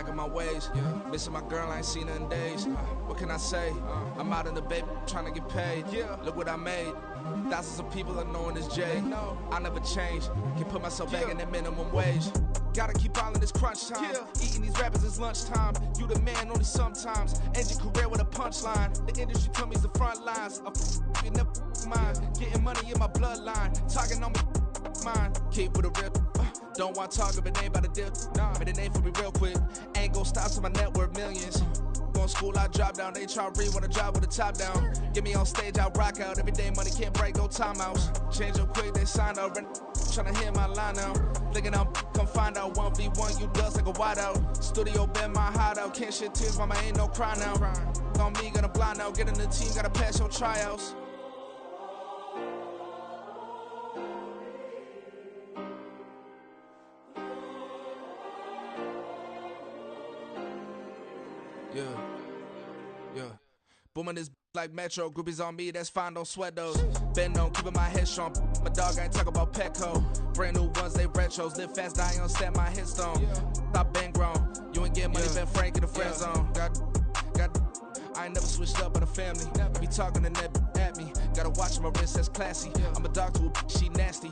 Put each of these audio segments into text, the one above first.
back on my ways. Missing my girl, I ain't seen her in days. What can I say? I'm out in the baby, trying to get paid. Look what I made. Thousands of people are knowing this Jay. I never change. Can put myself back in that minimum wage. Gotta keep all in this crunch time. Eating these rappers is lunchtime. You the man only sometimes. End your career with a punchline. The industry told me it's the front lines. You never mine. Getting money in my bloodline. Talking on me mine. Keep with a real. Don't want to talk if it ain't about a dip. But it ain't for me real quick. Ain't gon' stop till my net worth millions. Going school, I drop down. They try to read when I drive with the top down. Get me on stage, I rock out. Every day money can't break, no timeouts. Change up quick, they sign up. Tryna hear my line now. Thinking I'm come find out 1v1, you dust like a wideout. Studio been my hideout. Can't shed tears, mama ain't no cry now. On me, gonna blind out. Get in the team, gotta pass your tryouts. Yeah. Booming this like Metro. Groupies on me, that's fine, don't sweat those. Been on, keeping my head strong. My dog ain't talk about Petco. Brand new ones, they retros. Live fast, die on set, my headstone. Stop been grown. You ain't getting money, been Frank in the friend zone. Got. I ain't never switched up on the family. Be talking to that at me. Gotta watch my wrist, that's classy. I'm a dog to a she nasty.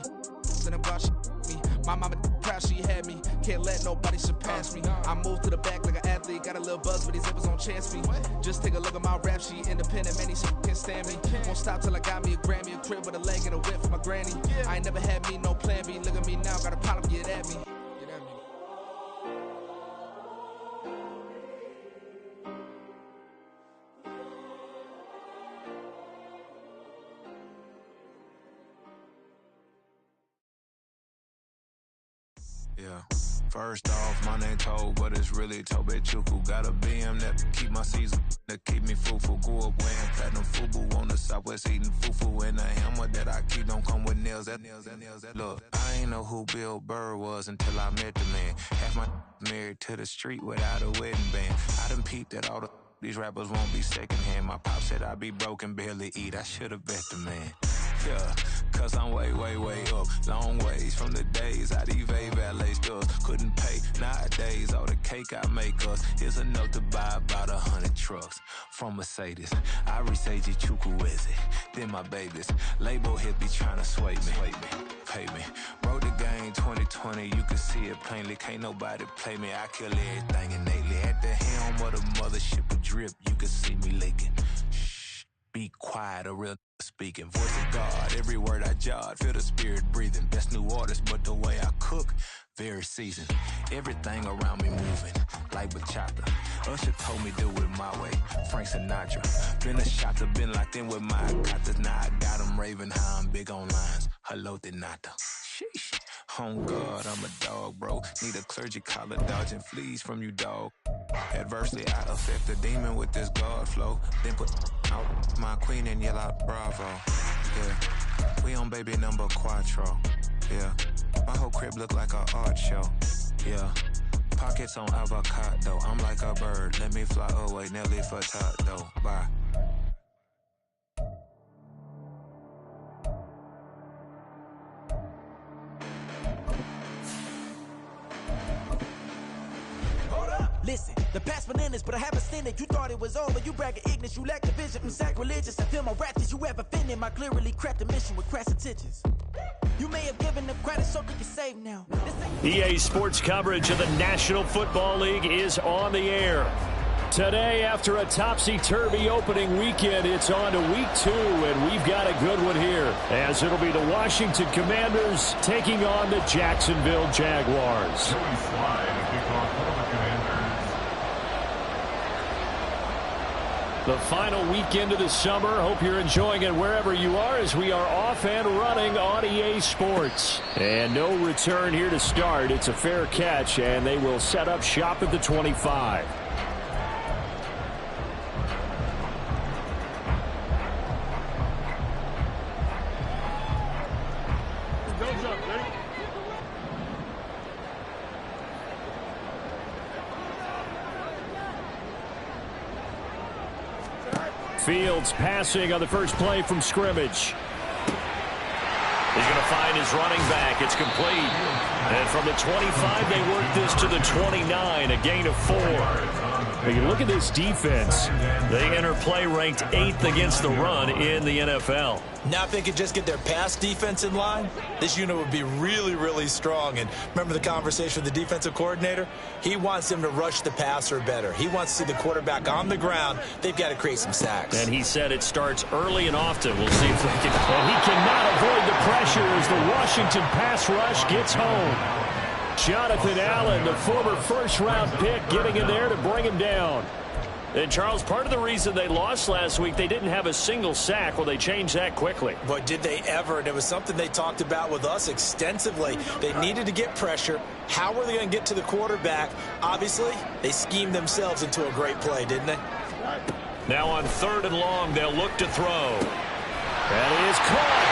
And I'm glad she me. My mama proud she had me. Can't let nobody surpass me. I move to the back like an athlete. Got a little buzz, but these zippers don't chance me. Just take a look at my rap sheet. Independent, man, these can't stand me. Won't stop till I got me a Grammy, a crib with a leg and a whip for my granny. I ain't never had me no plan B. Look at me now, got a problem, get at me. Yeah. First off, my name Toad, but it's really Tobe Chuku. Got a BM that keep my season, that keep me fufu. Grew up wearing platinum fubu on the Southwest eating fufu. And the hammer that I keep don't come with nails. Look, I ain't know who Bill Burr was until I met the man. Half my married to the street without a wedding band. I done peeped that all these rappers won't be secondhand. My pop said I'd be broke and barely eat. I should've bet the man. Yeah, cause I'm way up, long ways from the days I eBay valet stores couldn't pay. Nowadays, all the cake I make us is enough to buy about 100 trucks from Mercedes. I resage Chukwueze, then my babies. Label hit be trying to sway me, pay me. Wrote the game 2020, you can see it plainly. Can't nobody play me, I kill everything innately. At the helm of the mothership with drip, you can see me leaking. Shh, be quiet, a real speaking. Voice of God, every word I jot, feel the spirit breathing. Best new artist, but the way I cook, very seasoned. Everything around me moving, like bachata. Usher told me do it my way, Frank Sinatra. Been a shotter, been locked in with my katas. Now I got them raving how I'm big on lines. Hello, Denata. Sheesh. On God, I'm a dog, bro. Need a clergy collar, dodging fleas from you, dog. Adversely, I affect the demon with this God flow. Then put out my queen and yell out bravo. Yeah, we on baby number quattro. Yeah, my whole crib look like a art show. Yeah, pockets on avocado. I'm like a bird, let me fly away. Nelly Furtado, bye. Listen, the past bananas, but I haven't seen it. You thought it was over, you bragging ignorance, you lack the vision. I'm sacrilegious, I feel my wrath. Did you ever offended? My clearly crafted mission with crass intentions. You may have given the credit so they can save now. EA Sports coverage of the National Football League is on the air. Today, after a topsy-turvy opening weekend, it's on to week 2, and we've got a good one here, as it'll be the Washington Commanders taking on the Jacksonville Jaguars. The final weekend of the summer. Hope you're enjoying it wherever you are, as we are off and running on EA Sports. And no return here to start. It's a fair catch, and they will set up shop at the 25. Fields passing on the first play from scrimmage. He's going to find his running back. It's complete. And from the 25, they work this to the 29, a gain of 4. Now you look at this defense. They enter play ranked 8th against the run in the NFL. Now if they could just get their pass defense in line, this unit would be really, really strong. And remember the conversation with the defensive coordinator? He wants them to rush the passer better. He wants to see the quarterback on the ground. They've got to create some sacks. And he said it starts early and often. We'll see if they can. And he cannot avoid the pressure as the Washington pass rush gets home. Jonathan Allen, the former first-round pick, getting in there to bring him down. And, Charles, part of the reason they lost last week, they didn't have a single sack. Well, they changed that quickly. But did they ever? And it was something they talked about with us extensively. They needed to get pressure. How were they going to get to the quarterback? Obviously, they schemed themselves into a great play, didn't they? Now on 3rd and long, they'll look to throw. That is caught.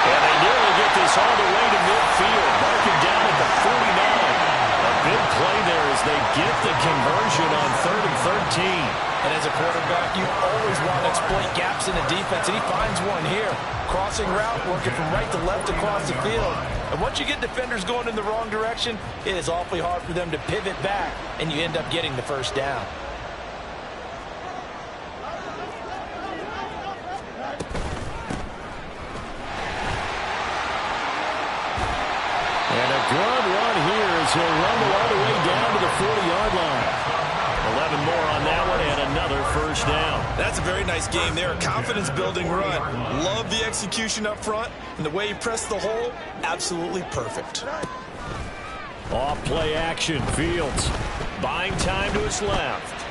And they nearly get this all the way to midfield. Marking down at the 49. A big play there as they get the conversion on 3rd and 13. And as a quarterback, you always want to exploit gaps in the defense, and he finds one here. Crossing route, working from right to left across the field. And once you get defenders going in the wrong direction, it is awfully hard for them to pivot back, and you end up getting the first down. And a good run here as he'll rumble all the way down to the 40-yard line. 11 more on that one and another first down. That's a very nice game there. A confidence-building run. Love the execution up front. And the way he pressed the hole, absolutely perfect. Off play action. Fields buying time to his left.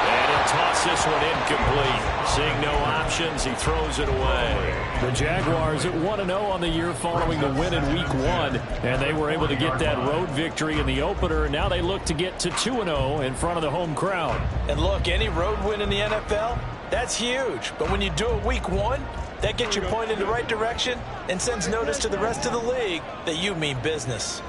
And he'll toss this one incomplete. Seeing no options, he throws it away. The Jaguars at 1-0 on the year following the win in Week 1. And they were able to get that road victory in the opener. Now they look to get to 2-0 in front of the home crowd. And look, any road win in the NFL, that's huge. But when you do it Week 1, that gets you pointed in the right direction and sends notice to the rest of the league that you mean business.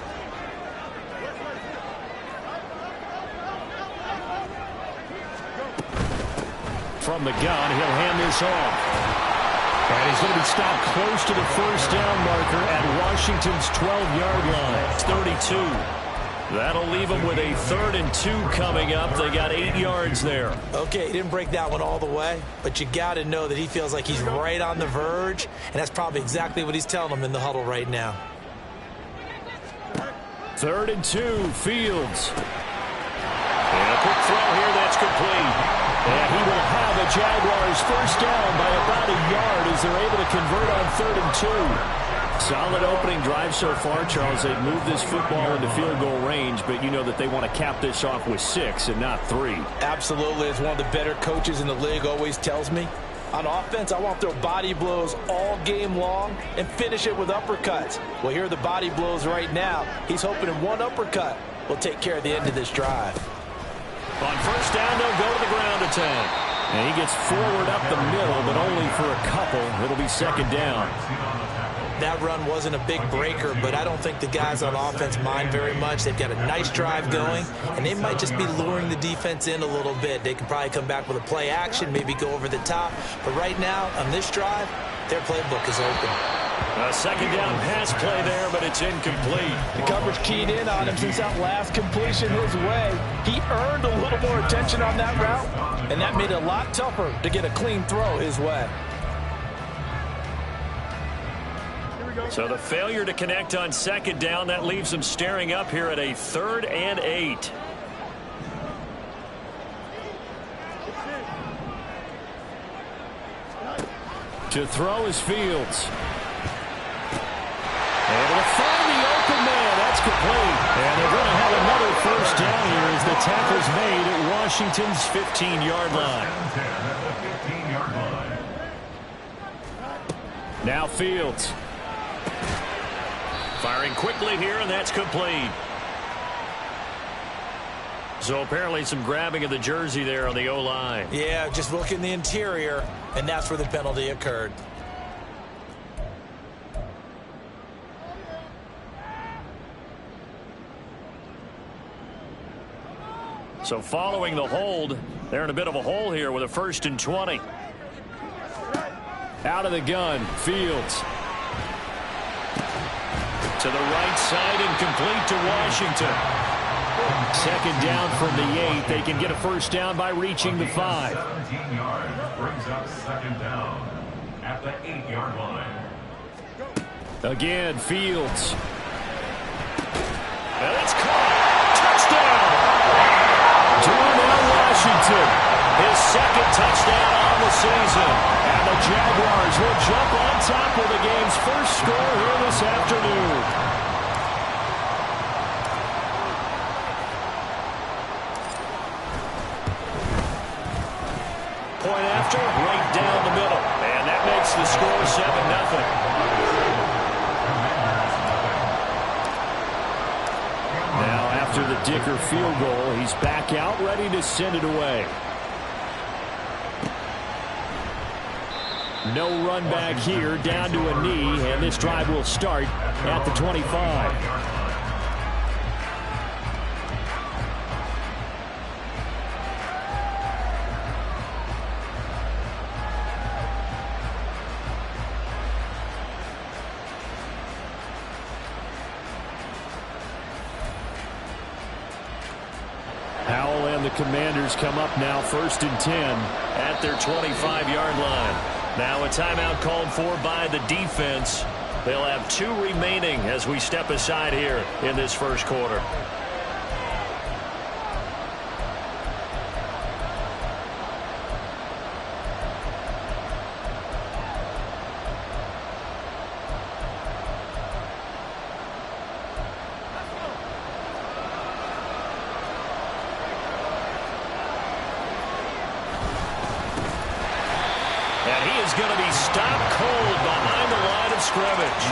From the gun, he'll hand this off. And he's going to be stopped close to the first down marker at Washington's 12-yard line. It's 32. That'll leave them with a 3rd and 2 coming up. They got 8 yards there. Okay, he didn't break that one all the way, but you got to know that he feels like he's right on the verge, and that's probably exactly what he's telling them in the huddle right now. 3rd and 2, Fields. And a quick throw here, that's complete. And he will have the Jaguars first down by about a yard as they're able to convert on 3rd and 2. Solid opening drive so far, Charles. They've moved this football into field goal range, but you know that they want to cap this off with 6 and not 3. Absolutely. As one of the better coaches in the league always tells me, on offense, I want to throw body blows all game long and finish it with uppercuts. Well, here are the body blows right now. He's hoping in one uppercut will take care of the end of this drive. On first down, they'll go to the ground attack. And he gets forward up the middle, but only for a couple. It'll be 2nd down. That run wasn't a big breaker, but I don't think the guys on offense mind very much. They've got a nice drive going, and they might just be luring the defense in a little bit. They can probably come back with a play action, maybe go over the top. But right now, on this drive, their playbook is open. A 2nd down pass play there, but it's incomplete. The coverage keyed in on him since that last completion his way. He earned a little more attention on that route, and that made it a lot tougher to get a clean throw his way. So the failure to connect on 2nd down, that leaves them staring up here at a 3rd and 8. To throw is Fields. And to find the open man. That's complete. And they're going to have another first down here as the tackle's made at Washington's 15-yard line. Now Fields. Firing quickly here, and that's complete. So apparently some grabbing of the jersey there on the O-line. Yeah, just look in the interior, and that's where the penalty occurred. So following the hold, they're in a bit of a hole here with a 1st and 20. Out of the gun, Fields. To the right side and complete to Washington. Second down from the 8. They can get a first down by reaching the 5. 17 yards brings up second down at the 8-yard line. Again, Fields. And it's caught. Touchdown! Darnell Washington. His second touchdown on the season. And the Jaguars will jump on top of the game's first score here this afternoon. Point after, right down the middle. And that makes the score 7-0. Now after the Dicker field goal, he's back out, ready to send it away. No run back here, down to a knee, and this drive will start at the 25. Howell and the Commanders come up now, 1st and 10 at their 25-yard line. Now a timeout called for by the defense. They'll have 2 remaining as we step aside here in this first quarter. Going to be stopped cold behind the line of scrimmage.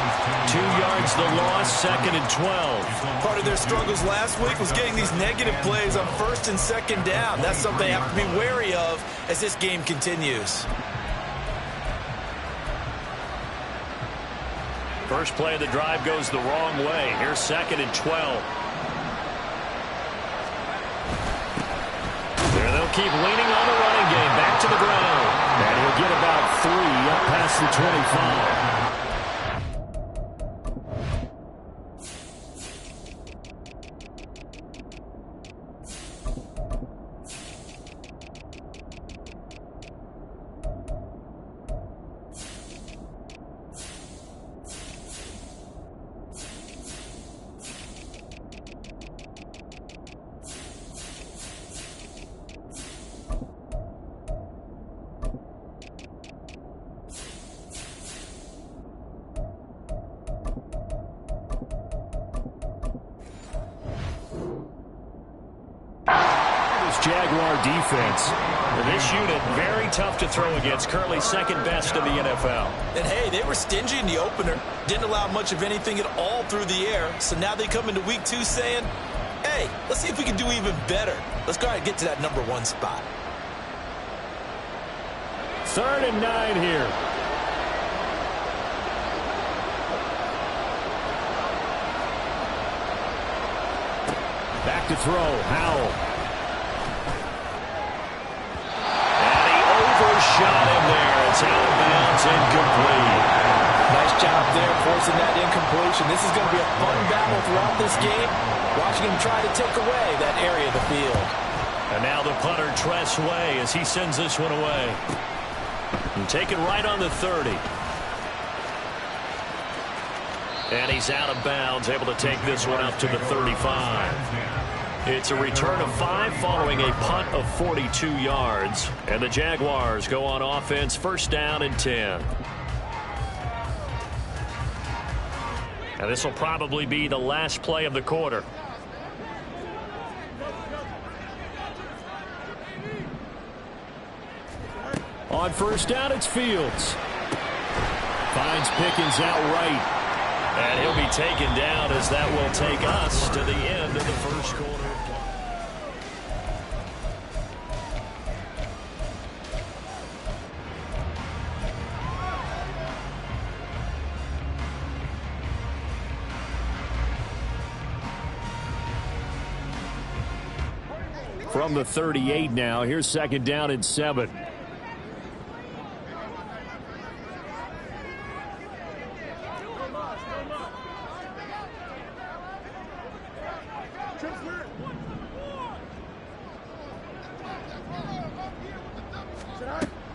2 yards the loss, 2nd and 12. Part of their struggles last week was getting these negative plays on 1st and 2nd down. That's something they have to be wary of as this game continues. First play of the drive goes the wrong way. Here's 2nd and 12. There they'll keep leaning on the running game. Back to the ground. And he'll get about 3 up past the 25. Jaguar defense. This unit very tough to throw against. Currently 2nd best in the NFL. And hey, they were stingy in the opener. Didn't allow much of anything at all through the air. So now they come into week 2 saying, hey, let's see if we can do even better. Let's go ahead and get to that number 1 spot. 3rd and 9 here. Back to throw. Howell. Shot in there. It's out of bounds, incomplete. Nice job there forcing that incompletion. This is going to be a fun battle throughout this game. Watching him try to take away that area of the field. And now the punter Tress Way as he sends this one away. And take it right on the 30. And he's out of bounds, able to take this one up to the 35. It's a return of 5 following a punt of 42 yards. And the Jaguars go on offense, 1st down and 10. And this will probably be the last play of the quarter. On 1st down, it's Fields. Finds Pickens out right. And he'll be taken down as that will take us to the end of the first quarter. From the 38 now, here's 2nd down and 7.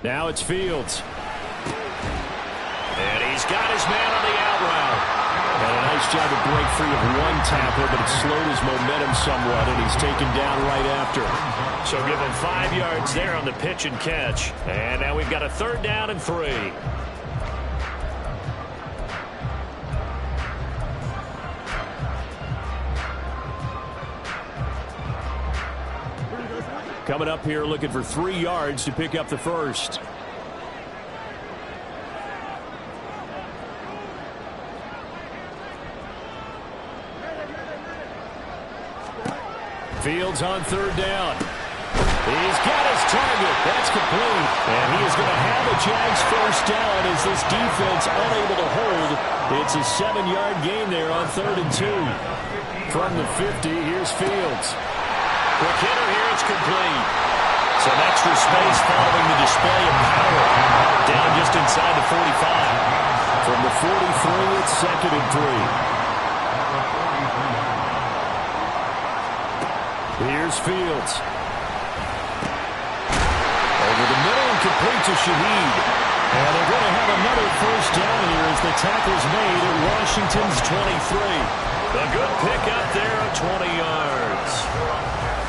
Now it's Fields. And he's got his man on the out route. And a nice job to break free of one tackler, but it slowed his momentum somewhat, and he's taken down right after. So give him 5 yards there on the pitch and catch. And now we've got a 3rd down and 3. Coming up here looking for 3 yards to pick up the first. Fields on 3rd down. He's got his target. That's complete. And he is going to have the Jags first down as this defense unable to hold. It's a 7-yard gain there on 3rd and 2. From the 50, here's Fields. Quick hitter here, it's complete. Some extra space following the display of power. Down just inside the 45. From the 43, it's 2nd and 3. Here's Fields. Over the middle and complete to Shaheed. And they're going to have another first down here as the tackle's made at Washington's 23. A good pickup there of 20 yards.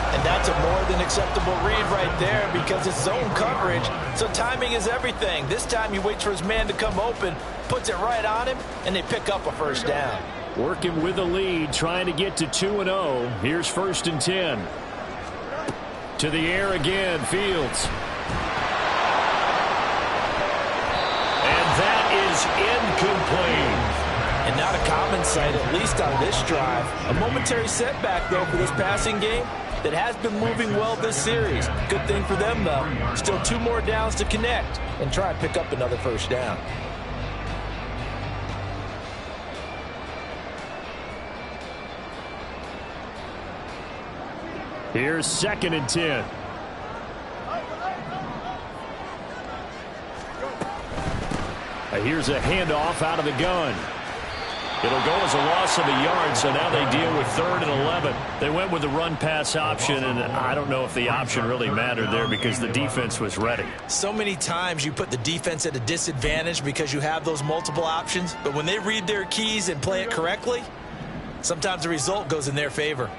And that's a more than acceptable read right there because it's zone coverage, so timing is everything. This time he waits for his man to come open, puts it right on him, and they pick up a first down. Working with the lead, trying to get to 2-0. Here's 1st and 10. To the air again, Fields. And that is incomplete. And not a common sight, at least on this drive. A momentary setback, though, for this passing game that has been moving well this series. Good thing for them, though. Still 2 more downs to connect and try and pick up another first down. Here's 2nd and 10. Here's a handoff out of the gun. It'll go as a loss of a yard, so now they deal with 3rd and 11. They went with the run-pass option, and I don't know if the option really mattered there because the defense was ready. So many times you put the defense at a disadvantage because you have those multiple options, but when they read their keys and play it correctly, sometimes the result goes in their favor.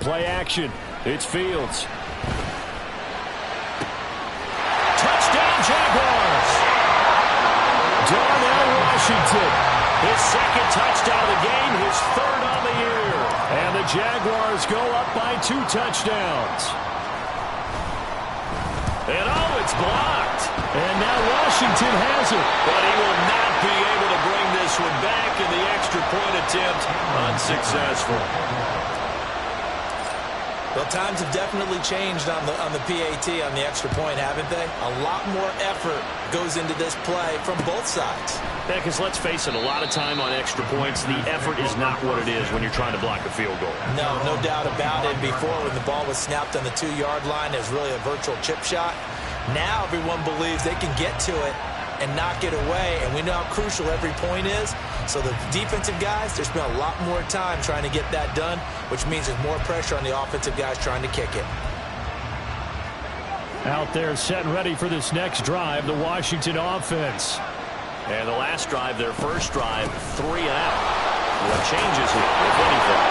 Play action. It's Fields. Touchdown, Jaguars. Darnell Washington. His 2nd touchdown of the game, his 3rd on the year. And the Jaguars go up by 2 touchdowns. And it's blocked. And now Washington has it. But he will not be able to bring this one back, and the extra point attempt unsuccessful. Well, times have definitely changed on the PAT, on the extra point, haven't they? A lot more effort goes into this play from both sides. Yeah, because let's face it, a lot of time on extra points, the effort is not what it is when you're trying to block a field goal. No doubt about it. Before, when the ball was snapped on the 2-yard line, it was really a virtual chip shot. Now everyone believes they can get to it and knock it away, and we know how crucial every point is. So the defensive guys, they spend a lot more time trying to get that done, which means there's more pressure on the offensive guys trying to kick it. Out there set and ready for this next drive, the Washington offense. And the last drive, their first drive, 3 and out. What changes here, if anything?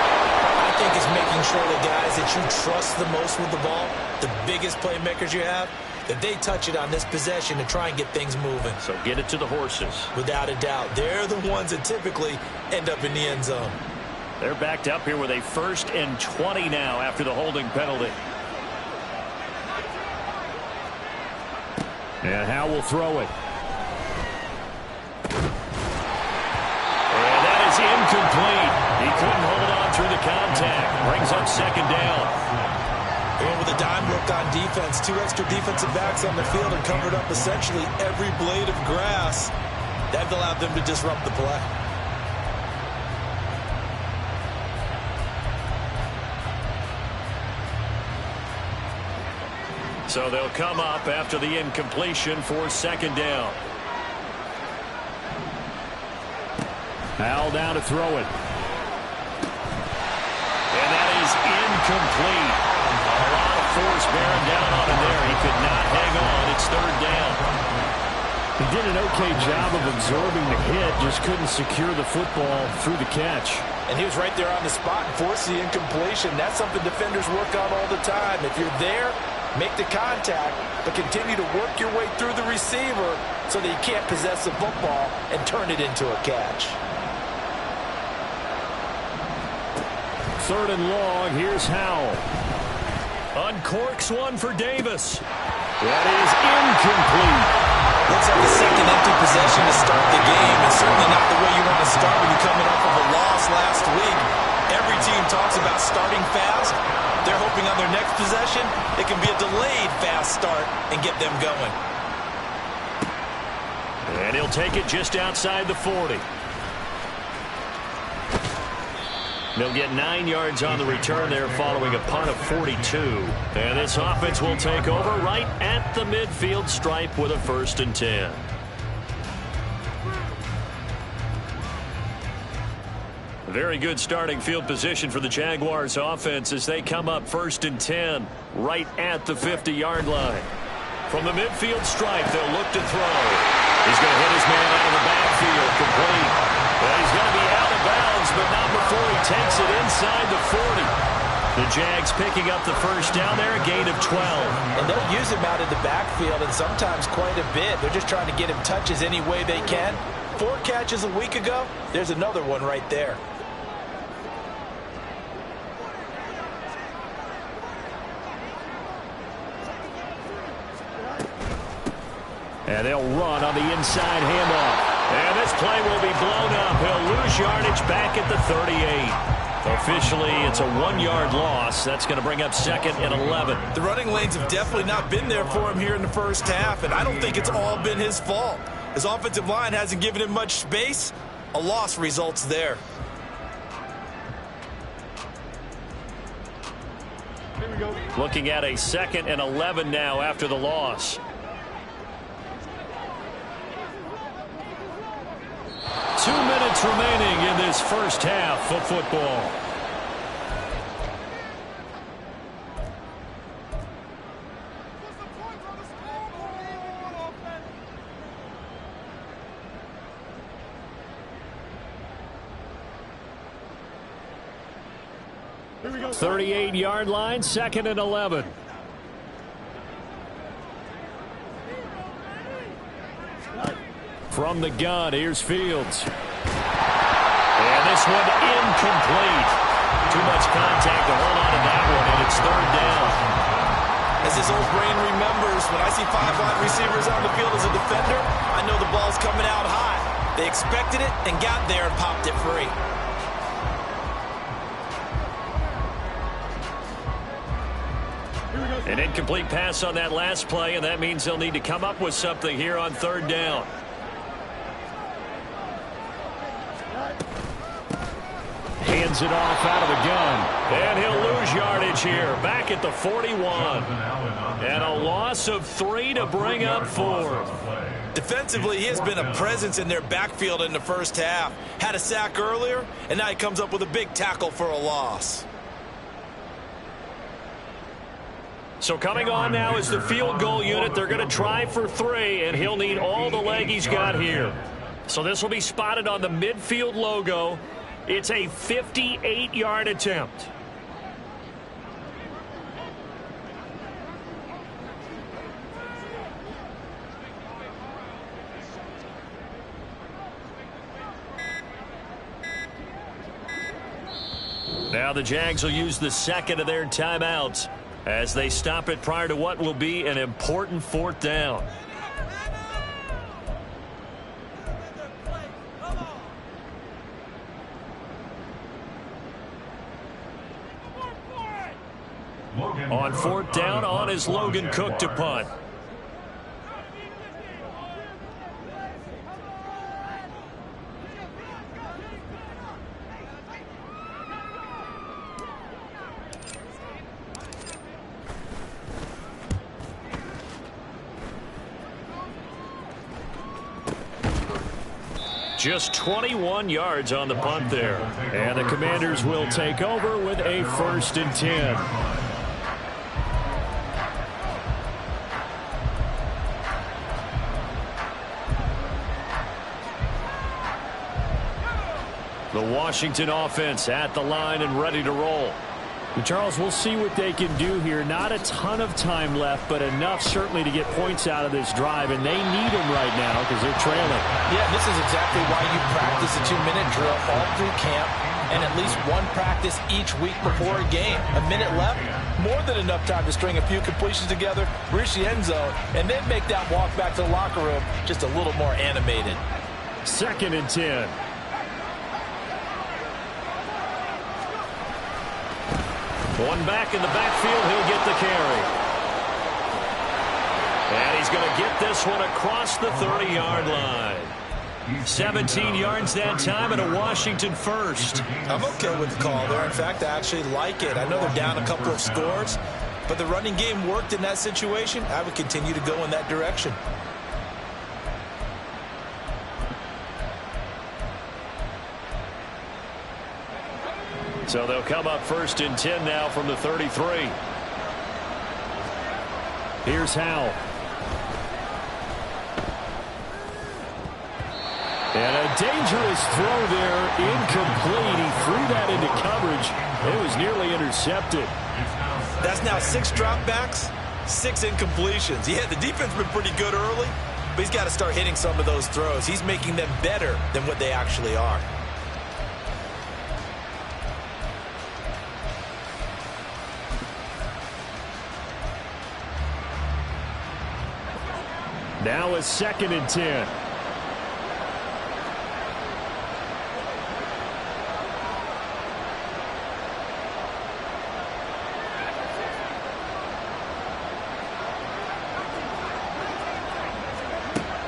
I think it's making sure the guys that you trust the most with the ball, the biggest playmakers you have, that they touch it on this possession to try and get things moving. So get it to the horses. Without a doubt. They're the ones that typically end up in the end zone. They're backed up here with a 1st and 20 now after the holding penalty. And Howe will throw it. And that is incomplete. He couldn't hold on through the contact. Brings up 2nd down. And with a dime look on defense, 2 extra defensive backs on the field and covered up essentially every blade of grass. That allowed them to disrupt the play. So they'll come up after the incompletion for 2nd down. Howell down to throw it. And that is incomplete. A lot of force bearing down on him there. He could not hang on. It's third down. He did an okay job of absorbing the hit, just couldn't secure the football through the catch. And he was right there on the spot and forced the incompletion. That's something defenders work on all the time. If you're there, make the contact, but continue to work your way through the receiver so that you can't possess the football and turn it into a catch. Third and long, here's Howell. Uncorks one for Davis. That is incomplete. Looks like a second empty possession to start the game, and certainly not the way you want to start when you're coming off of a loss last week. Every team talks about starting fast. They're hoping on their next possession it can be a delayed fast start and get them going. And he'll take it just outside the 40. They'll get 9 yards on the return there following a punt of 42. And this offense will take over right at the midfield stripe with a 1st and 10. Very good starting field position for the Jaguars offense as they come up 1st and 10 right at the 50-yard line. From the midfield stripe, they'll look to throw. He's going to hit his man out of the backfield, complete. Well, he's going to be out of bounds, but not before he takes it inside the 40. The Jags picking up the first down there, a gain of 12. And they'll use him out of the backfield, and sometimes quite a bit. They're just trying to get him touches any way they can. 4 catches a week ago, there's another one right there. And they'll run on the inside handoff. And this play will be blown up. He'll lose yardage back at the 38. Officially, it's a 1-yard loss. That's going to bring up 2nd and 11. The running lanes have definitely not been there for him here in the first half, and I don't think it's all been his fault. His offensive line hasn't given him much space. A loss results there. Looking at a 2nd and 11 now after the loss. 2 minutes remaining in this first half of football. Here we go. 38-yard line, 2nd and 11. From the gun, here's Fields. And this one incomplete. Too much contact to hold on to that one, and it's 3rd down. As his old brain remembers, when I see 5 wide receivers on the field as a defender, I know the ball's coming out high. They expected it and got there and popped it free. An incomplete pass on that last play, and that means they'll need to come up with something here on 3rd down. Hands it off out of the gun. And he'll lose yardage here. Back at the 41. And a loss of 3 to bring up 4. Defensively, he has been a presence in their backfield in the first half. Had a sack earlier, and now he comes up with a big tackle for a loss. So coming on now is the field goal unit. They're going to try for 3, and he'll need all the leg he's got here. So this will be spotted on the midfield logo. It's a 58-yard attempt. Now the Jags will use the 2nd of their timeouts as they stop it prior to what will be an important 4th down. On 4th down, on is Logan Cook to punt. Just 21 yards on the punt there. And the Commanders will take over with a 1st and 10. The Washington offense at the line and ready to roll. And Charles, we'll see what they can do here. Not a ton of time left, but enough certainly to get points out of this drive, and they need them right now because they're trailing. Yeah, this is exactly why you practice a 2-minute drill all through camp and at least one practice each week before a game. A minute left, more than enough time to string a few completions together, reach the end zone, and then make that walk back to the locker room just a little more animated. 2nd and 10. One back in the backfield, he'll get the carry. And he's going to get this one across the 30-yard line. 17 yards that time and a Washington first. I'm okay with the call there. In fact, I actually like it. I know they're down a couple of scores, but the running game worked in that situation. I would continue to go in that direction. So they'll come up 1st and 10 now from the 33. Here's Howell. And a dangerous throw there, incomplete. He threw that into coverage. It was nearly intercepted. That's now 6 dropbacks, 6 incompletions. Yeah, the defense has been pretty good early, but he's got to start hitting some of those throws. He's making them better than what they actually are. Now a 2nd and 10.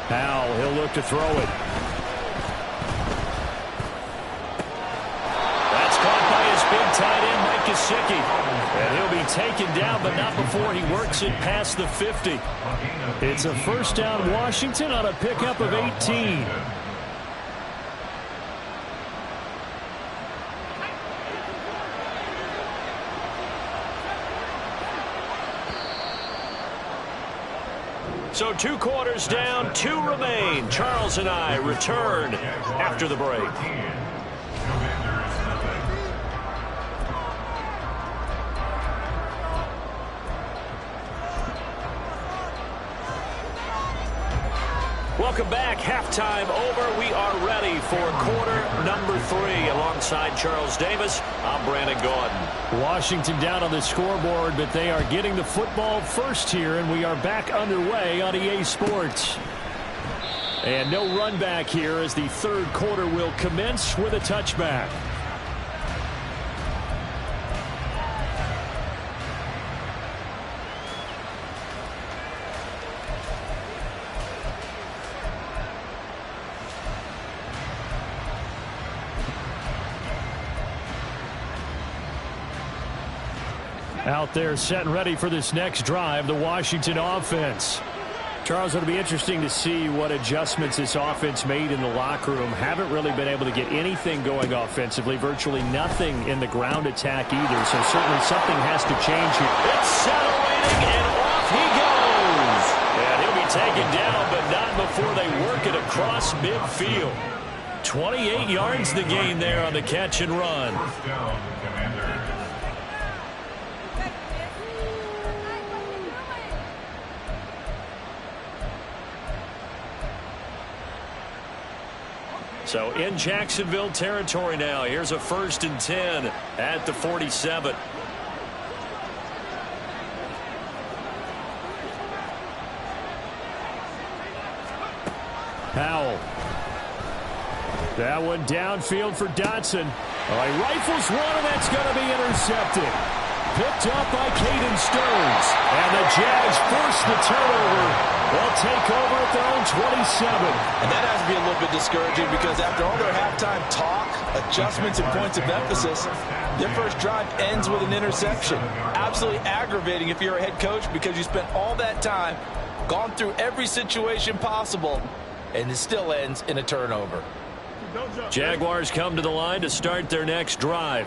Howell, he'll look to throw it. That's caught by his big tight end, Mike Gesicki. And he'll be taken down, but not before he works it past the 50. It's a 1st down Washington on a pickup of 18. So 2 quarters down, 2 remain. Charles and I return after the break. Welcome back. Halftime over. We are ready for quarter number 3. Alongside Charles Davis, I'm Brandon Gaudin. Washington down on the scoreboard, but they are getting the football first here, and we are back underway on EA Sports. And no run back here as the 3rd quarter will commence with a touchback. Out there set and ready for this next drive, the Washington offense. Charles, it'll be interesting to see what adjustments this offense made in the locker room. Haven't really been able to get anything going offensively, virtually nothing in the ground attack either, so certainly something has to change here. Accelerating, and off he goes. And he'll be taken down, but not before they work it across midfield. 28 yards the gain there on the catch and run. So in Jacksonville territory now. Here's a 1st and 10 at the 47. Howell. That one downfield for Dotson. He rifles one, and that's going to be intercepted. Picked up by Caden Stearns. And the Jags force the turnover. They'll take over at their own 27. And that has to be a little bit discouraging because after all their halftime talk, adjustments, and points of emphasis, their first drive ends with an interception. Absolutely aggravating if you're a head coach because you spent all that time, gone through every situation possible, and it still ends in a turnover. Jaguars come to the line to start their next drive.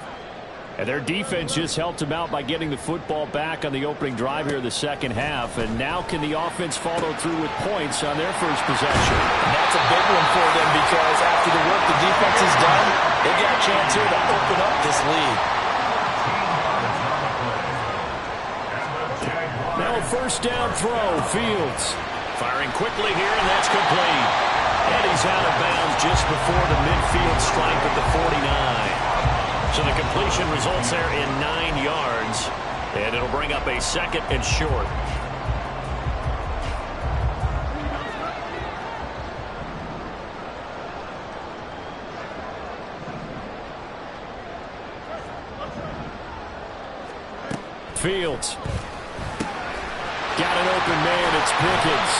And their defense just helped them out by getting the football back on the opening drive here in the second half. And now can the offense follow through with points on their first possession? And that's a big one for them because after the work the defense has done, they got a chance here to open up this lead. Now a first down throw. Fields firing quickly here, and that's complete. And he's out of bounds just before the midfield stripe at the 49. So the completion results there in 9 yards, and it'll bring up a second and short. Fields. Got an open man. It's Pickens.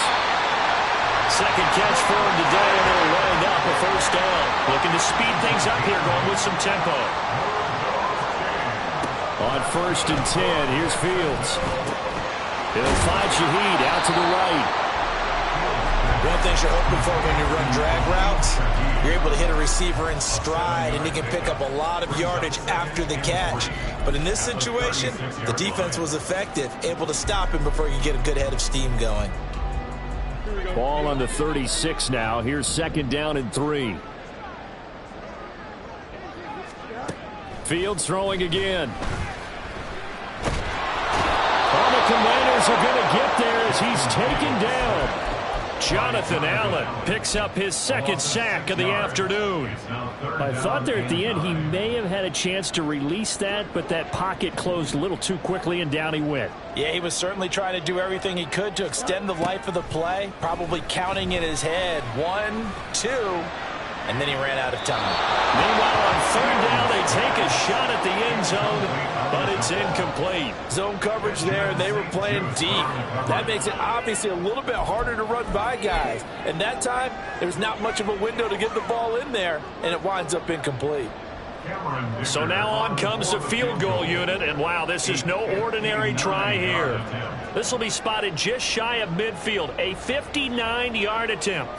Second catch for him today, and it'll wind up a first down. Looking to speed things up here, going with some tempo. On 1st and 10, here's Fields. He'll find Shaheed out to the right. One of the things you're hoping for when you run drag routes, you're able to hit a receiver in stride, and he can pick up a lot of yardage after the catch. But in this situation, the defense was effective, able to stop him before he could get a good head of steam going. Ball on the 36 now. Here's 2nd down and 3. Fields throwing again. All the Commanders are going to get there as he's taken down. Jonathan Allen picks up his 2nd sack of the afternoon. I thought there at the end he may have had a chance to release that, but that pocket closed a little too quickly, and down he went. Yeah, he was certainly trying to do everything he could to extend the life of the play, probably counting in his head 1, 2, and then he ran out of time. Meanwhile, on 3rd down, they take a shot at the end zone, but it's incomplete. Zone coverage there, and they were playing deep. That makes it obviously a little bit harder to run by guys. And that time, there's not much of a window to get the ball in there, and it winds up incomplete. So now on comes the field goal unit, and wow, this is no ordinary try here. This will be spotted just shy of midfield, a 59-yard attempt.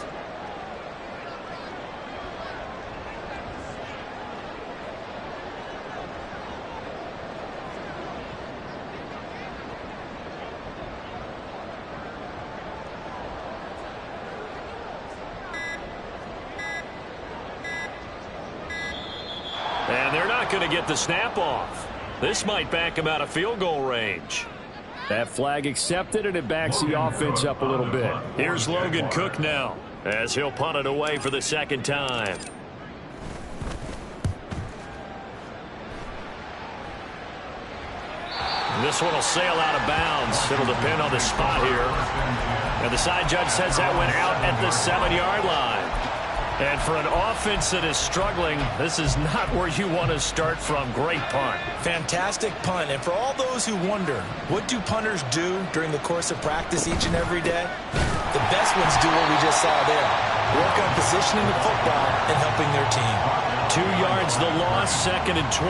And they're not going to get the snap off. This might back him out of field goal range. That flag accepted, and it backs the offense up a little bit. Here's Logan Cook now as he'll punt it away for the 2nd time. This one will sail out of bounds. It'll depend on the spot here. And the side judge says that went out at the 7-yard line. And for an offense that is struggling, this is not where you want to start from. Great punt. Fantastic punt. And for all those who wonder, what do punters do during the course of practice each and every day? The best ones do what we just saw there. Work on positioning the football and helping their team. 2 yards the loss, 2nd and 12.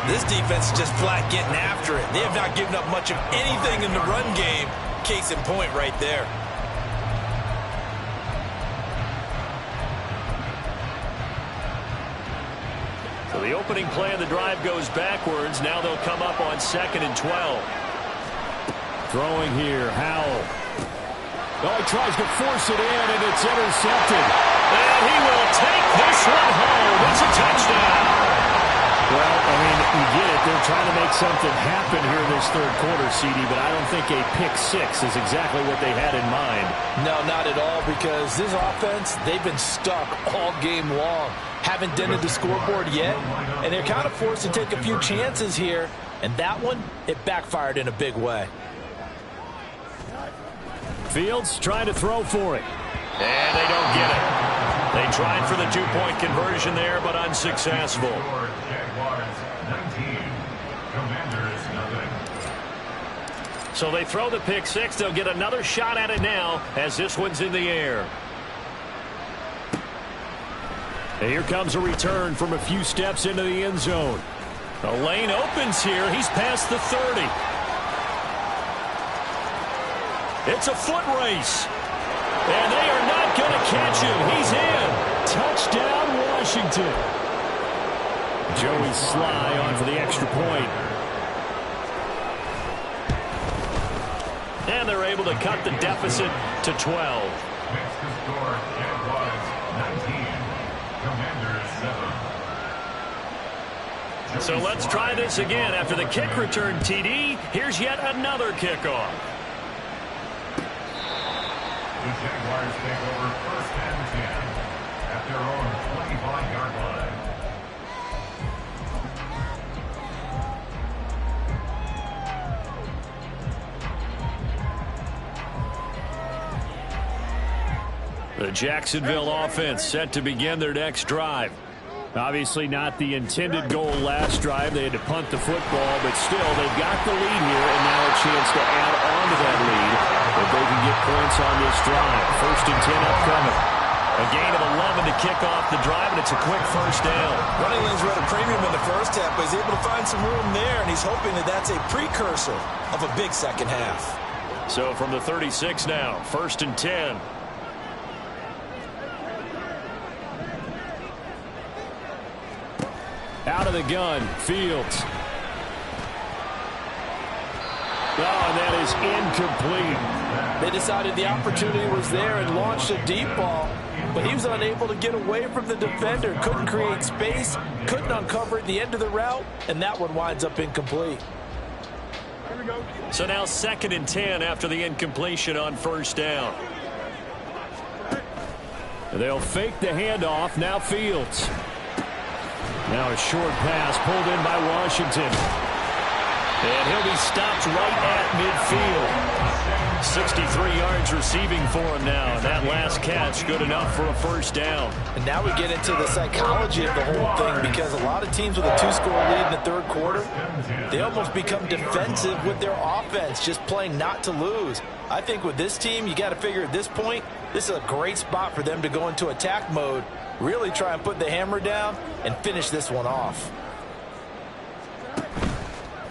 This defense is just flat getting after it. They have not given up much of anything in the run game. Case in point right there. So the opening play of the drive goes backwards. Now they'll come up on 2nd and 12. Throwing here, Howell. Oh, he tries to force it in, and it's intercepted. And he will take this one home. It's a touchdown. Well, I mean, you get it. They're trying to make something happen here in this 3rd quarter, CD, but I don't think a pick-6 is exactly what they had in mind. No, not at all, because this offense, they've been stuck all game long. Haven't dented the scoreboard yet, and they're kind of forced to take a few chances here, and that one, it backfired in a big way. Fields trying to throw for it. And they don't get it. They tried for the 2-point conversion there, but unsuccessful. So they throw the pick-6. They'll get another shot at it now as this one's in the air. And here comes a return from a few steps into the end zone. The lane opens here. He's past the 30. It's a foot race. And they are not going to catch him. He's in. Touchdown, Washington. Joey Sly on for the extra point. And they're able to cut the deficit to 12. Makes the score Jaguars 19, Commanders 7. So let's try this again. After the kick return TD, here's yet another kickoff. The Jaguars take over first and 10 at their own 25-yard line. The Jacksonville offense set to begin their next drive. Obviously not the intended goal last drive. They had to punt the football, but still they've got the lead here and now a chance to add on to that lead if they can get points on this drive. First and 10 upcoming. A gain of 11 to kick off the drive, and it's a quick first down. Running lanes were at a premium in the first half, but he's able to find some room there, and he's hoping that that's a precursor of a big second half. So from the 36 now, first and 10. Out of the gun, Fields. Oh, and that is incomplete. They decided the opportunity was there and launched a deep ball, but he was unable to get away from the defender. Couldn't create space, couldn't uncover at the end of the route, and that one winds up incomplete. So now second and 10 after the incompletion on first down. They'll fake the handoff. Now Fields. Now a short pass pulled in by Washington. And he'll be stopped right at midfield. 63 yards receiving for him now. That last catch good enough for a first down. And now we get into the psychology of the whole thing, because a lot of teams with a 2-score lead in the third quarter, they almost become defensive with their offense, just playing not to lose. I think with this team, you got to figure at this point, this is a great spot for them to go into attack mode, really try and put the hammer down and finish this one off.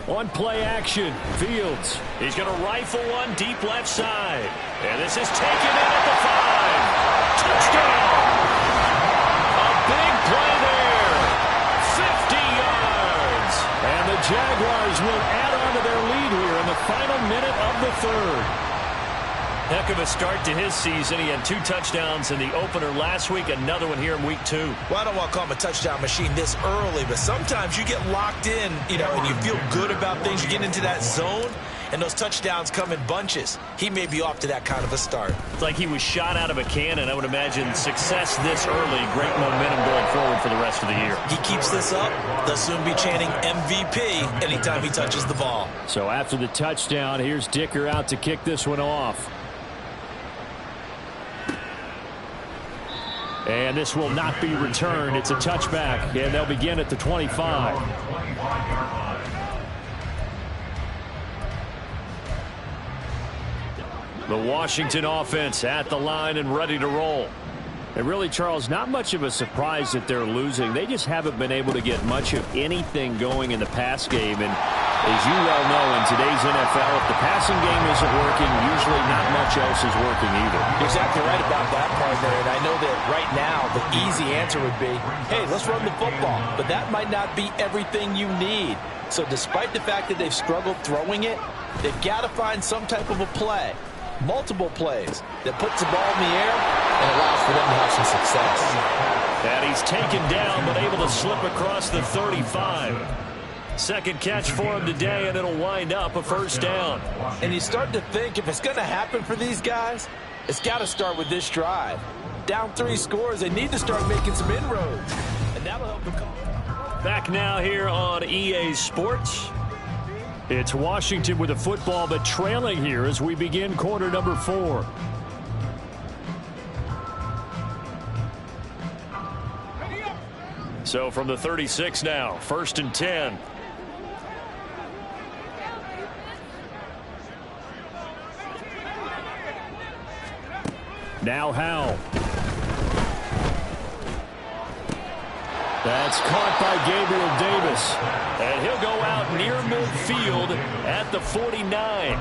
On play action, Fields. He's going to rifle one deep left side. And this is taken in at the 5. Touchdown! A big play there. 50 yards. And the Jaguars will add on to their lead here in the final minute of the third. Heck of a start to his season. He had 2 touchdowns in the opener last week, another one here in week 2. Well, I don't want to call him a touchdown machine this early, but sometimes you get locked in, and you feel good about things. You get into that zone, and those touchdowns come in bunches. He may be off to that kind of a start. It's like he was shot out of a cannon. I would imagine success this early, great momentum going forward for the rest of the year. He keeps this up, they'll soon be chanting MVP anytime he touches the ball. So after the touchdown, here's Dicker out to kick this one off. And this will not be returned. It's a touchback, and they'll begin at the 25. The Washington offense at the line and ready to roll. And really, Charles, not much of a surprise that they're losing. They just haven't been able to get much of anything going in the pass game. And as you well know, in today's NFL, if the passing game isn't working, usually not much else is working either. You're exactly right about that, partner. And I know that right now the easy answer would be, hey, let's run the football. But that might not be everything you need. So despite the fact that they've struggled throwing it, they've got to find some type of a play, multiple plays, that puts the ball in the air and allows for them to have some success. And he's taken down, but able to slip across the 35. Second catch for him today, and it'll wind up a first down. And you start to think, if it's going to happen for these guys, it's got to start with this drive. Down 3 scores, they need to start making some inroads. And that'll help them come. Back now here on EA Sports. It's Washington with the football, but trailing here as we begin quarter number 4. So from the 36 now, first and 10. Now Howell. That's caught by Gabriel Davis. And he'll go out near midfield at the 49.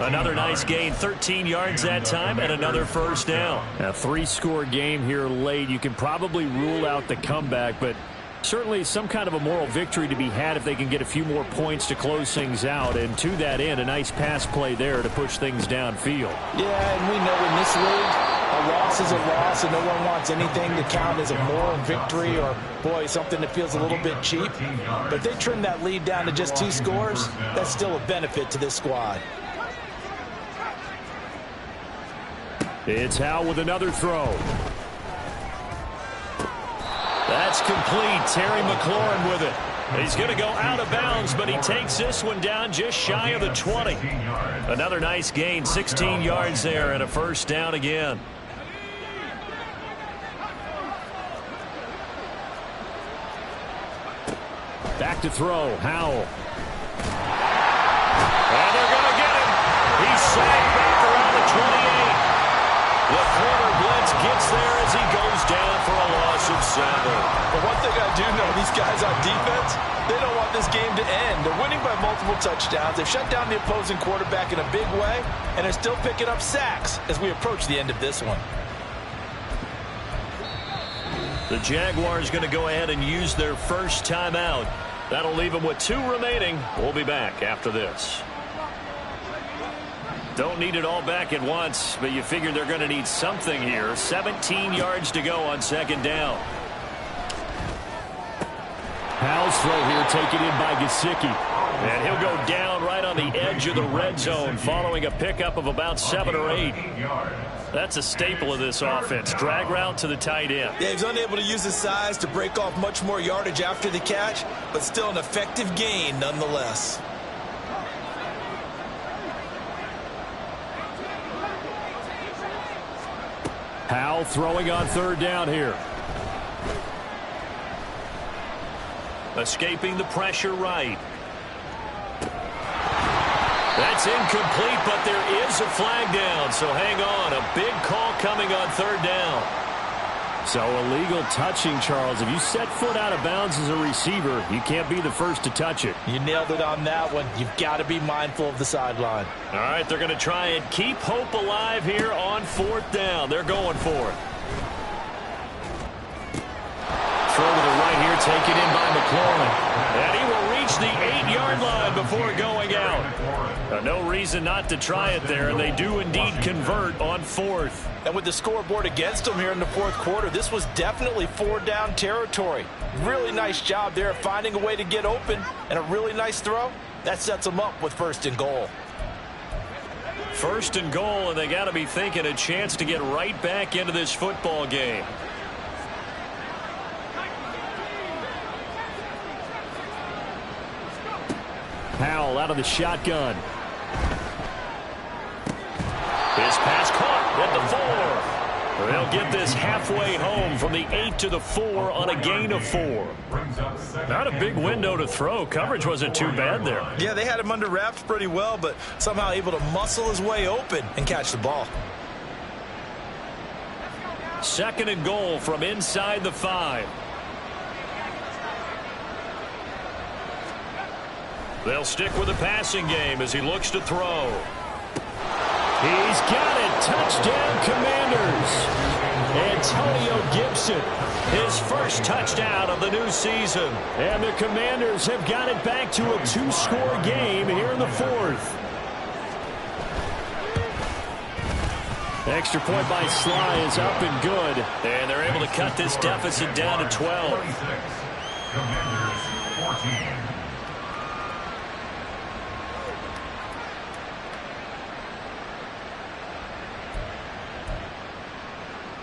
Another nice gain, 13 yards that time, and another first down. A 3-score game here late. You can probably rule out the comeback, but Certainly some kind of a moral victory to be had if they can get a few more points to close things out. And to that end, a nice pass play there to push things downfield. Yeah, and we know in this league, a loss is a loss, and no one wants anything to count as a moral victory or, boy, something that feels a little bit cheap. But if they trim that lead down to just 2 scores, that's still a benefit to this squad. It's Howell with another throw. That's complete. Terry McLaurin with it. He's going to go out of bounds, but he takes this one down just shy of the 20. Another nice gain, 16 yards there, and a first down again. Back to throw, Howell. And they're going to get him. He's sacked back around the 28. The corner blitz gets there as he goes down for a loss of 7. But one thing I do know, these guys on defense, they don't want this game to end. They're winning by multiple touchdowns. They've shut down the opposing quarterback in a big way, and they're still picking up sacks as we approach the end of this one. The Jaguars going to go ahead and use their first timeout. That'll leave them with 2 remaining. We'll be back after this. Don't need it all back at once, but you figure they're going to need something here. 17 yards to go on second down. Howell's throw here taken in by Gesicki. And he'll go down right on the edge of the red zone following a pickup of about 7 or 8. That's a staple of this offense. Drag route to the tight end. Yeah, he's unable to use his size to break off much more yardage after the catch, but still an effective gain nonetheless. Howell throwing on third down here. Escaping the pressure right. That's incomplete, but there is a flag down, so hang on. A big call coming on third down. So illegal touching, Charles. If you set foot out of bounds as a receiver, you can't be the first to touch it. You nailed it on that one. You've got to be mindful of the sideline. All right, they're going to try and keep hope alive here on fourth down. They're going for it. Throw to the right here, taken in by McLaurin. And he will reach the 8-yard line before going out. No reason not to try it there, and they do indeed convert on fourth. And with the scoreboard against them here in the fourth quarter, this was definitely 4-down territory. Really nice job there finding a way to get open, and a really nice throw. That sets them up with first and goal. First and goal, and they got to be thinking a chance to get right back into this football game. Howell out of the shotgun. His pass caught at the 4. They'll get this halfway home from the 8 to the 4 on a gain of 4. Not a big window to throw. Coverage wasn't too bad there. Yeah, they had him under wraps pretty well, but somehow able to muscle his way open and catch the ball. Second and goal from inside the 5. They'll stick with the passing game as he looks to throw. He's got it. Touchdown, Commanders. Antonio Gibson, his first touchdown of the new season. And the Commanders have got it back to a 2-score game here in the fourth. Extra point by Sly is up and good. And they're able to cut this deficit down to 12. Commanders 14.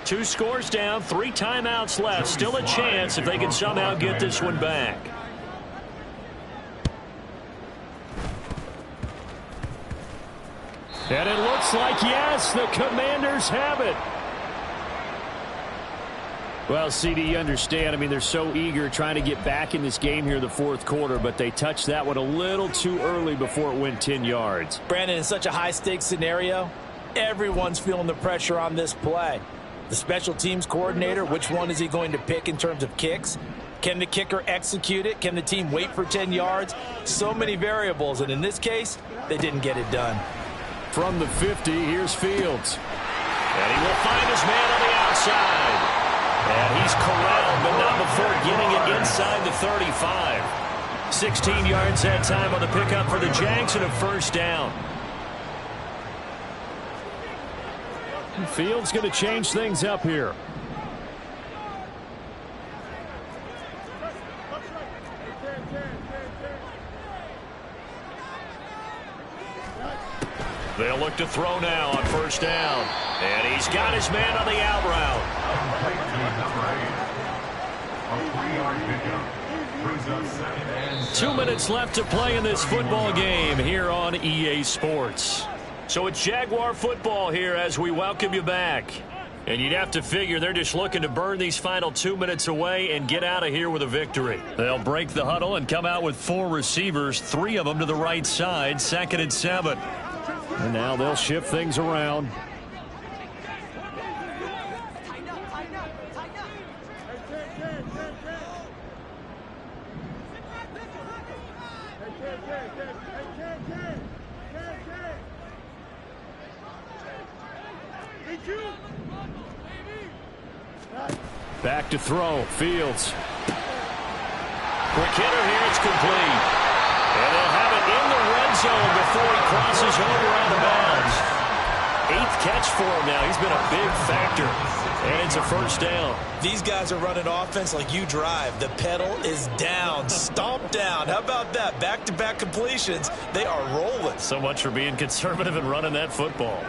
2 scores down, 3 timeouts left. Still a chance if they can somehow get this one back. And it looks like, yes, the Commanders have it. Well, CD, you understand. I mean, they're so eager trying to get back in this game here in the fourth quarter, but they touched that one a little too early before it went 10 yards. Brandon, in such a high-stakes scenario, everyone's feeling the pressure on this play. The special teams coordinator, which one is he going to pick in terms of kicks? Can the kicker execute it? Can the team wait for 10 yards? So many variables, and in this case, they didn't get it done. From the 50, here's Fields. And he will find his man on the outside. And he's corralled, but not before getting it inside the 35. 16 yards that time on the pickup for the Jags and a first down. Fields going to change things up here. They'll look to throw now on first down. And he's got his man on the out route. 2 minutes left to play in this football game here on EA Sports. So it's Jaguar football here as we welcome you back. And you'd have to figure they're just looking to burn these final 2 minutes away and get out of here with a victory. They'll break the huddle and come out with 4 receivers, 3 of them to the right side, 2nd and 7. And now they'll shift things around. Back to throw. Fields. Quick hitter here. It's complete. And they'll have it in the red zone before he crosses over out of bounds. 8th catch for him now. He's been a big factor. And it's a first down. These guys are running offense like you drive. The pedal is down. Stomp down. How about that? Back-to-back completions. They are rolling. So much for being conservative and running that football.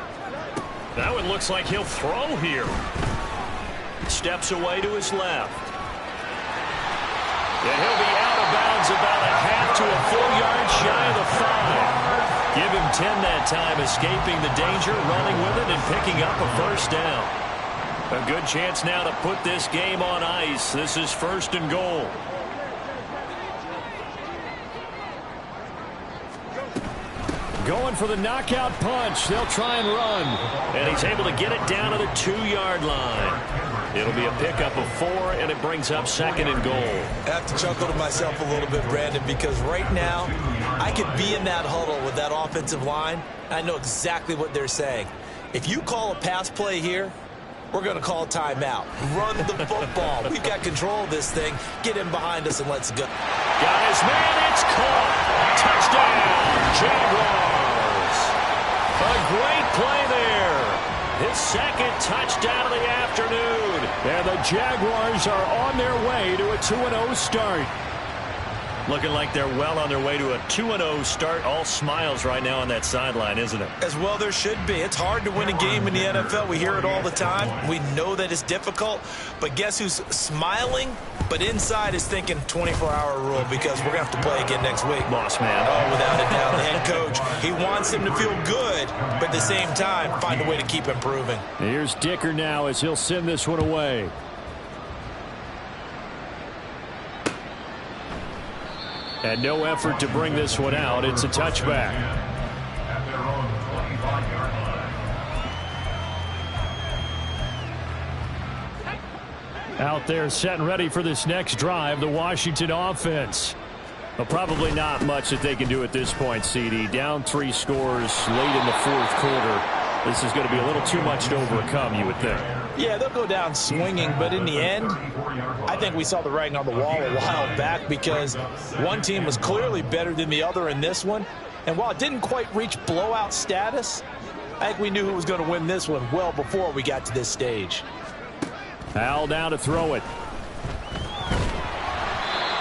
That one looks like he'll throw here. Steps away to his left. And he'll be out of bounds about a half to a full yard shy of the 5. Give him 10 that time, escaping the danger, running with it, and picking up a first down. A good chance now to put this game on ice. This is 1st and goal. Going for the knockout punch. They'll try and run. And he's able to get it down to the 2-yard line. It'll be a pickup of 4, and it brings up 2nd and goal. I have to chuckle to myself a little bit, Brandon, because right now I could be in that huddle with that offensive line. I know exactly what they're saying. If you call a pass play here, we're going to call a timeout. Run the football. We've got control of this thing. Get in behind us and let's go. Got his man. It's caught. Touchdown, Jaguars. A great play there. His 2nd touchdown of the afternoon. And the Jaguars are on their way to a 2-0 start. Looking like they're well on their way to a 2-0 start. All smiles right now on that sideline, isn't it? As well there should be. It's hard to win a game in the NFL. We hear it all the time. We know that it's difficult. But guess who's smiling? But inside is thinking 24-hour rule because we're going to have to play again next week. Boss man. Oh, without a doubt, the head coach. He wants him to feel good, but at the same time, find a way to keep improving. Here's Dicker now as he'll send this one away. And no effort to bring this one out. It's a touchback. At their own 25-yard line. Out there set and ready for this next drive, the Washington offense. Well, probably not much that they can do at this point, CD. Down 3 scores late in the 4th quarter. This is going to be a little too much to overcome, you would think. Yeah, they'll go down swinging, but in the end, I think we saw the writing on the wall a while back because one team was clearly better than the other in this one. And while it didn't quite reach blowout status, I think we knew who was going to win this one well before we got to this stage. Al down to throw it.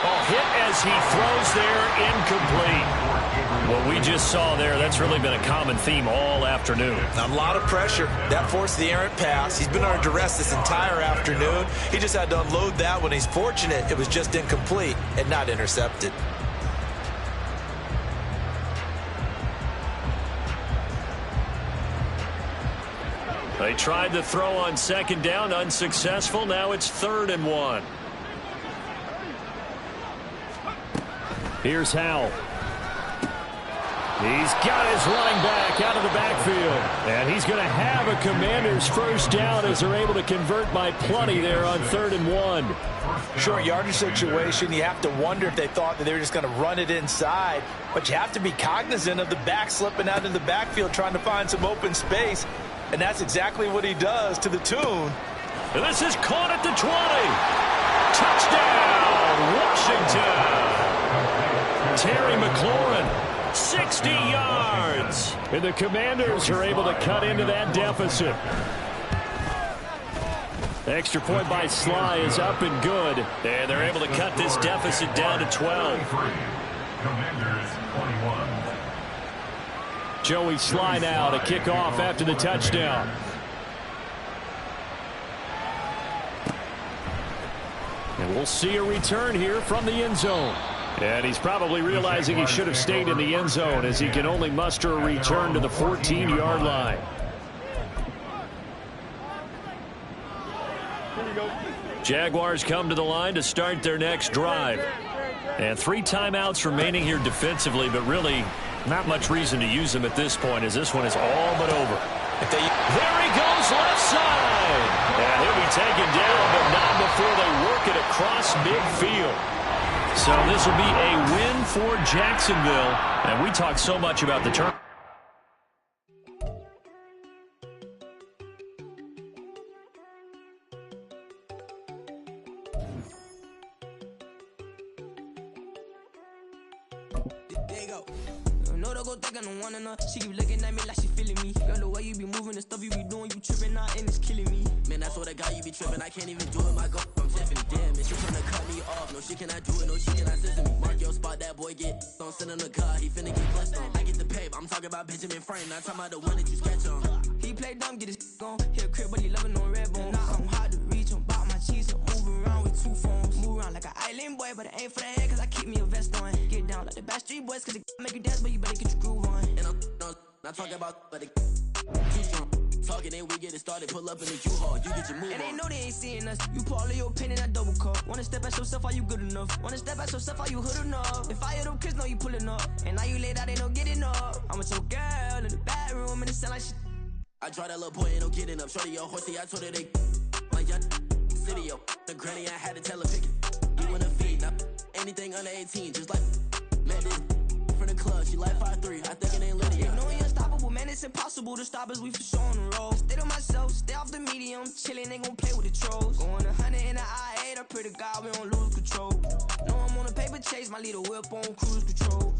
Oh, hit as he throws there, incomplete. What we just saw there, that's really been a common theme all afternoon. A lot of pressure. That forced the errant pass. He's been under duress this entire afternoon. He just had to unload that one. He's fortunate it was just incomplete and not intercepted. They tried to throw on 2nd down, unsuccessful. Now it's 3rd and 1. Here's Howell. He's got his running back out of the backfield. And he's going to have a Commanders first down as they're able to convert by plenty there on 3rd and 1. Short yardage situation. You have to wonder if they thought that they were just going to run it inside. But you have to be cognizant of the back slipping out in the backfield trying to find some open space. And that's exactly what he does to the tune This is caught at the 20. Touchdown, Washington. Terry McLaurin, 60 yards. And the Commanders are able to cut into that deficit. Extra point by Sly is up and good. And they're able to cut this deficit down to 12. Commanders 21. Joey Sly now to kick off after the touchdown. And we'll see a return here from the end zone. And he's probably realizing he should have stayed in the end zone as he can only muster a return to the 14-yard line. Jaguars come to the line to start their next drive. And 3 timeouts remaining here defensively, but really not much reason to use them at this point as this one is all but over. There he goes left side. And he'll be taken down, but not before they work it across midfield. So this will be a win for Jacksonville. And we talk so much about the turn. She keep looking at me like she feeling me. Girl, the way you be moving, the stuff you be doing, you tripping out and it's killing me. Man, that's what I got, you be tripping. I can't even do it, my girl. I'm Tiffany, damn it. She tryna cut me off. No, she cannot do it, no, she cannot scissor me. Mark your spot, that boy get don't sit in the car. He finna get blessed on. I get the pay, I'm talking about Benjamin Franklin. Not talking about the one that you sketch on. He play dumb, get his gone. Hit a crib, but he loving on red bone. I'm hard to reach, I'm bout my cheese. I'm moving around with 2 phones. Move around like an island boy, but it ain't for the head, cause I keep me a vest on. Get down like the Backstreet Boys, cause it make you dance, but you better get your groove on. And I'm not talking about, but it too strong. Talking, then we get it started. Pull up in the U-Haul, you get your move. And they know they ain't seeing us. You pull all of your pin in that double cup. Wanna step at yourself, are you good enough? Wanna step at yourself, are you hood enough? If I hear them kids, know you pulling up. And now you laid out, they don't get enough. I'm with your girl in the bedroom, and it sound like shit. I draw that little boy, ain't no getting up. Shorty, your horsey, I told her they my young city, yo. The granny, I had to tell her pick it. You wanna feed, now anything under 18, just like Madden. From the club, she like 5'3", I think it ain't Lydia. You know we unstoppable, man, it's impossible to stop us, we for sure on the road. Stay to myself, stay off the medium, chillin', ain't gon' play with the trolls. Going 100 in the I-8, I pray to God we don't lose control. Know I'm on a paper chase, my little whip on cruise control.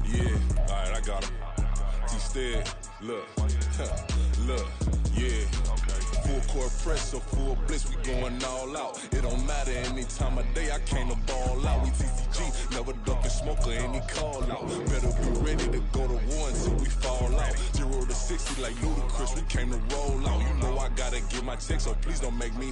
Yeah, alright, I got him. T-Stead, look, yeah. Full court press or full blitz, we going all out. It don't matter any time of day, I came to ball out. We TCG, never ducking smoke or any call out. Better be ready to go to war until we fall out. 0 to 60 like Ludacris, we came to roll out. You know I gotta get my check, so please don't make me